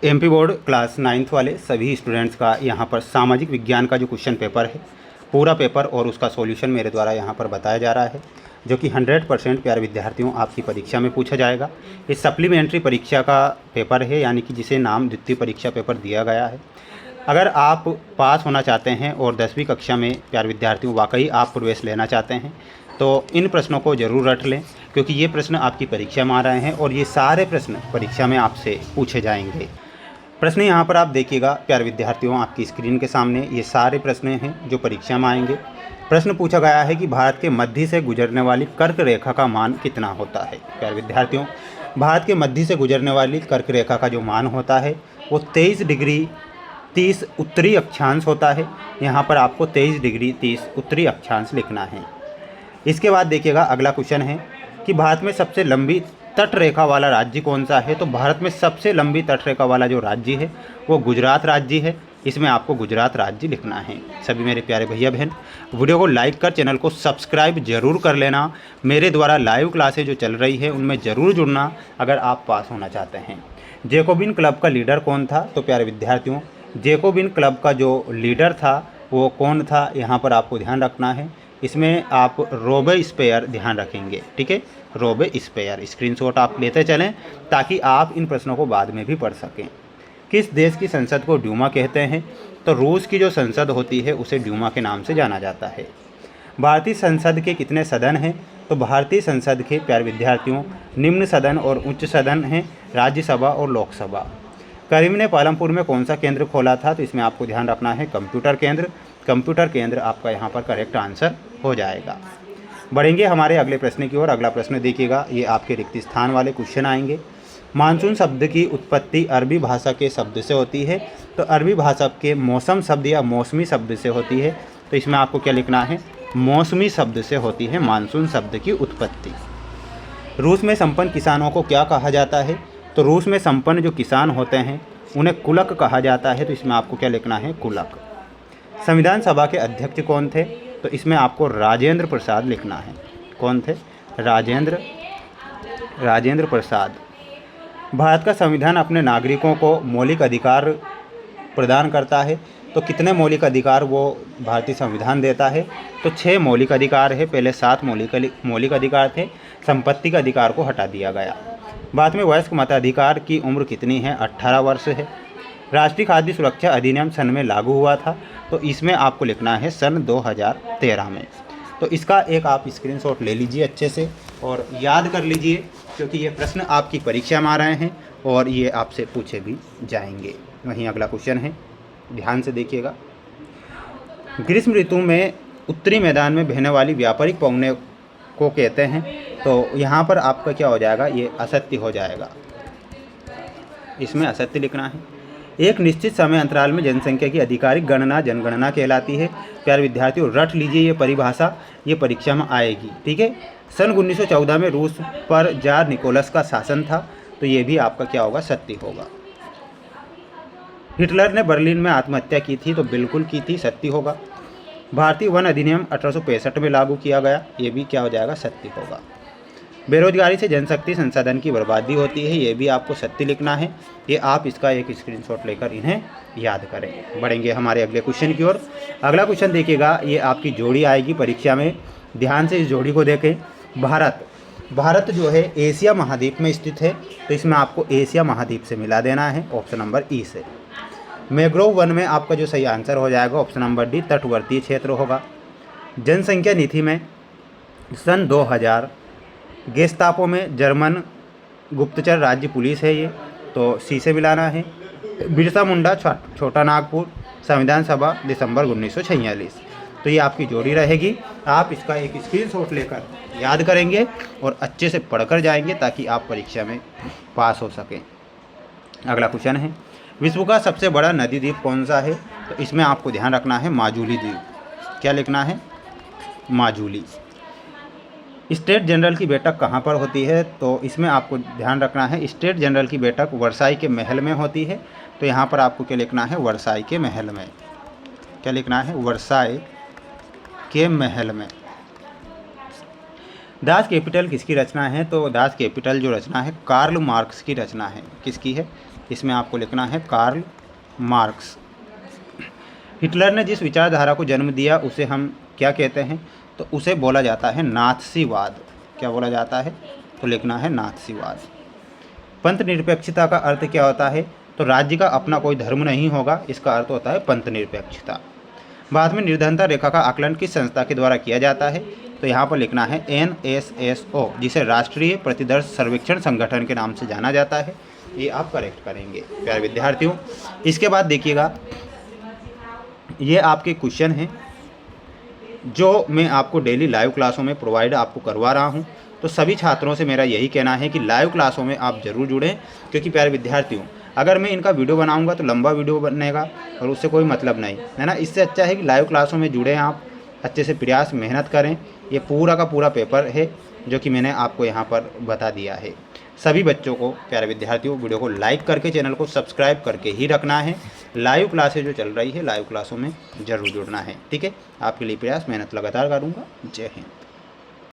MP board class 9th वाले सभी students का यहाँ पर सामाजिक विज्ञान का जो क्वेश्चन पेपर है, पूरा पेपर और उसका सॉल्यूशन मेरे द्वारा यहाँ पर बताया जा रहा है, जो कि 100% प्यारे विद्यार्थियों आपकी परीक्षा में पूछा जाएगा। इस सप्लीमेंट्री परीक्षा का पेपर है, यानी कि जिसे नाम द्वितीय परीक्षा पेपर दिया गया है। अगर आप पास होना चाहते हैं और 10वीं कक्षा में प्यारे विद्यार्थियों वाकई आप प्रवेश लेना चाहते हैं, तो इन प्रश्नों को ज़रूर रट लें, क्योंकि ये प्रश्न आपकी परीक्षा में आ रहे हैं और ये सारे प्रश्न परीक्षा में आपसे पूछे जाएंगे। प्रश्न यहाँ पर आप देखिएगा प्यारे विद्यार्थियों, आपकी स्क्रीन के सामने ये सारे प्रश्न हैं जो परीक्षा में आएंगे। प्रश्न पूछा गया है कि भारत के मध्य से गुजरने वाली कर्क रेखा का मान कितना होता है। प्यारे विद्यार्थियों, भारत के मध्य से गुजरने वाली कर्क रेखा का जो मान होता है वो 23 डिग्री 30 उत्तरी अक्षांश होता है। यहाँ पर आपको 23 डिग्री 30 उत्तरी अक्षांश लिखना है। इसके बाद देखिएगा अगला क्वेश्चन है कि भारत में सबसे लंबी तट रेखा वाला राज्य कौन सा है। तो भारत में सबसे लंबी तट रेखा वाला जो राज्य है वो गुजरात राज्य है। इसमें आपको गुजरात राज्य लिखना है। सभी मेरे प्यारे भैया बहन, वीडियो को लाइक कर चैनल को सब्सक्राइब जरूर कर लेना। मेरे द्वारा लाइव क्लासेज जो चल रही है उनमें ज़रूर जुड़ना अगर आप पास होना चाहते हैं। जैकोबिन क्लब का लीडर कौन था। तो प्यारे विद्यार्थियों, जैकोबिन क्लब का जो लीडर था वो कौन था, यहाँ पर आपको ध्यान रखना है। इसमें आप रोबेस्पियर ध्यान रखेंगे, ठीक है, रोबेस्पियर। स्क्रीनशॉट आप लेते चलें ताकि आप इन प्रश्नों को बाद में भी पढ़ सकें। किस देश की संसद को ड्यूमा कहते हैं। तो रूस की जो संसद होती है उसे ड्यूमा के नाम से जाना जाता है। भारतीय संसद के कितने सदन हैं। तो भारतीय संसद के प्यारे विद्यार्थियों निम्न सदन और उच्च सदन हैं, राज्यसभा और लोकसभा। करीम ने पालमपुर में कौन सा केंद्र खोला था। तो इसमें आपको ध्यान रखना है कंप्यूटर केंद्र। कंप्यूटर केंद्र आपका यहाँ पर करेक्ट आंसर हो जाएगा। बढ़ेंगे हमारे अगले प्रश्न की ओर। अगला प्रश्न देखिएगा, ये आपके रिक्त स्थान वाले क्वेश्चन आएंगे। मानसून शब्द की उत्पत्ति अरबी भाषा के शब्द से होती है। तो अरबी भाषा के मौसम शब्द या मौसमी शब्द से होती है। तो इसमें आपको क्या लिखना है, मौसमी शब्द से होती है मानसून शब्द की उत्पत्ति। रूस में संपन्न किसानों को क्या कहा जाता है। तो रूस में संपन्न जो किसान होते हैं उन्हें कुलक कहा जाता है। तो इसमें आपको क्या लिखना है, कुलक। संविधान सभा के अध्यक्ष कौन थे। तो इसमें आपको राजेंद्र प्रसाद लिखना है। कौन थे, राजेंद्र प्रसाद। भारत का संविधान अपने नागरिकों को मौलिक अधिकार प्रदान करता है। तो कितने मौलिक अधिकार वो भारतीय संविधान देता है। तो 6 मौलिक अधिकार है। पहले 7 मौलिक अधिकार थे, संपत्ति के अधिकार को हटा दिया गया। बाद में वयस्क मताधिकार की उम्र कितनी है, 18 वर्ष है। राष्ट्रीय खाद्य सुरक्षा अधिनियम सन में लागू हुआ था। तो इसमें आपको लिखना है सन 2013 में। तो इसका एक आप स्क्रीनशॉट ले लीजिए अच्छे से और याद कर लीजिए, क्योंकि ये प्रश्न आपकी परीक्षा में आ रहे हैं और ये आपसे पूछे भी जाएंगे। वहीं अगला क्वेश्चन है, ध्यान से देखिएगा। ग्रीष्म ऋतु में उत्तरी मैदान में बहने वाली व्यापारिक पौने को कहते हैं। तो यहाँ पर आपका क्या हो जाएगा, ये असत्य हो जाएगा। इसमें असत्य लिखना है। एक निश्चित समय अंतराल में जनसंख्या की आधिकारिक गणना जनगणना कहलाती है। प्यारे विद्यार्थियों रट लीजिए ये परिभाषा, ये परीक्षा में आएगी, ठीक है। सन 1914 में रूस पर जार निकोलस का शासन था। तो ये भी आपका क्या होगा, सत्य होगा। हिटलर ने बर्लिन में आत्महत्या की थी। तो बिल्कुल की थी, सत्य होगा। भारतीय वन अधिनियम 1865 में लागू किया गया। ये भी क्या हो जाएगा, सत्य होगा। बेरोजगारी से जनशक्ति संसाधन की बर्बादी होती है। ये भी आपको सत्य लिखना है। ये आप इसका एक स्क्रीनशॉट लेकर इन्हें याद करें। बढ़ेंगे हमारे अगले क्वेश्चन की ओर। अगला क्वेश्चन देखिएगा, ये आपकी जोड़ी आएगी परीक्षा में। ध्यान से इस जोड़ी को देखें। भारत जो है एशिया महाद्वीप में स्थित है। तो इसमें आपको एशिया महाद्वीप से मिला देना है, ऑप्शन नंबर ई से। मैंग्रोव वन में आपका जो सही आंसर हो जाएगा ऑप्शन नंबर डी, तटवर्ती क्षेत्र होगा। जनसंख्या नीति में सन 2000 गेस्तापो में जर्मन गुप्तचर राज्य पुलिस है ये। तो सी से मिलाना है। बिरसा मुंडा छोटा नागपुर, संविधान सभा दिसंबर 1946। तो ये आपकी जोड़ी रहेगी। आप इसका एक स्क्रीनशॉट लेकर याद करेंगे और अच्छे से पढ़कर जाएंगे ताकि आप परीक्षा में पास हो सकें। अगला क्वेश्चन है, विश्व का सबसे बड़ा नदी द्वीप कौन सा है। तो इसमें आपको ध्यान रखना है माजुली द्वीप। क्या लिखना है, माजुली। स्टेट जनरल की बैठक कहाँ पर होती है। तो इसमें आपको ध्यान रखना है, स्टेट जनरल की बैठक वर्साई के महल में होती है। तो यहाँ पर आपको क्या लिखना है, वर्साई के महल में। क्या लिखना है, वर्साई के महल में। दास कैपिटल किसकी रचना है? तो दास कैपिटल जो रचना है कार्ल मार्क्स की रचना है। किसकी है? इसमें आपको लिखना है कार्ल मार्क्स। हिटलर ने जिस विचारधारा को जन्म दिया उसे हम क्या कहते हैं? तो उसे बोला जाता है नात्सीवाद। क्या बोला जाता है? तो लिखना है नात्सीवाद। पंथ निरपेक्षता का अर्थ क्या होता है? तो राज्य का अपना कोई धर्म नहीं होगा, इसका अर्थ होता है पंथ निरपेक्षता। बाद में निर्धनता रेखा का आकलन किस संस्था के द्वारा किया जाता है? तो यहाँ पर लिखना है NSSO, जिसे राष्ट्रीय प्रतिदर्श सर्वेक्षण संगठन के नाम से जाना जाता है। ये आप करेक्ट करेंगे प्यारे विद्यार्थियों। इसके बाद देखिएगा, ये आपके क्वेश्चन हैं जो मैं आपको डेली लाइव क्लासों में प्रोवाइड आपको करवा रहा हूँ। तो सभी छात्रों से मेरा यही कहना है कि लाइव क्लासों में आप ज़रूर जुड़ें, क्योंकि प्यारे विद्यार्थियों अगर मैं इनका वीडियो बनाऊंगा तो लंबा वीडियो बनेगा और उससे कोई मतलब नहीं है ना। इससे अच्छा है कि लाइव क्लासों में जुड़ें, आप अच्छे से प्रयास मेहनत करें। ये पूरा का पूरा पेपर है जो कि मैंने आपको यहाँ पर बता दिया है। सभी बच्चों को, प्यारे विद्यार्थियों, वीडियो को लाइक करके चैनल को सब्सक्राइब करके ही रखना है। लाइव क्लासेज जो चल रही है, लाइव क्लासों में ज़रूर जुड़ना है। ठीक है, आपके लिए प्रयास मेहनत लगातार करूँगा। जय हिंद।